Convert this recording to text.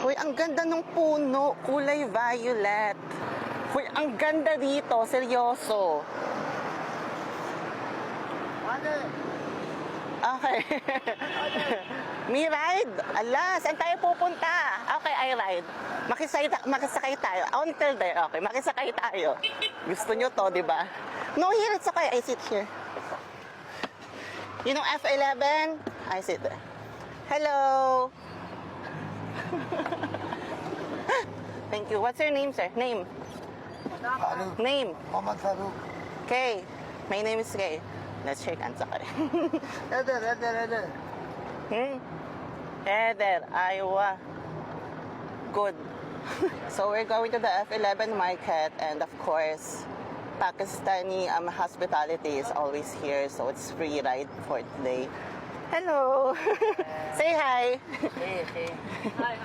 Uy, ang ganda ng puno. Kulay violet. Uy, ang ganda dito. Seryoso. Okay. Me ride? Ala, saan tayo pupunta? Okay, I ride. Makisakay tayo. Until there, okay. Makisakay tayo. Gusto nyo to, di ba? No, here, it's okay. I sit here. You know F11? I sit there. Hello. Thank you. What's your name, sir? Name? Farooq. Name? Mohammad Farooq. Kay. My name is Kay. Let's shake hands, okay? Eder. Eder, Iowa. Good. So we're going to the F11 market, and of course, Pakistani hospitality is always here, so it's free ride for today. Hello. Say hi. Hey. Hi.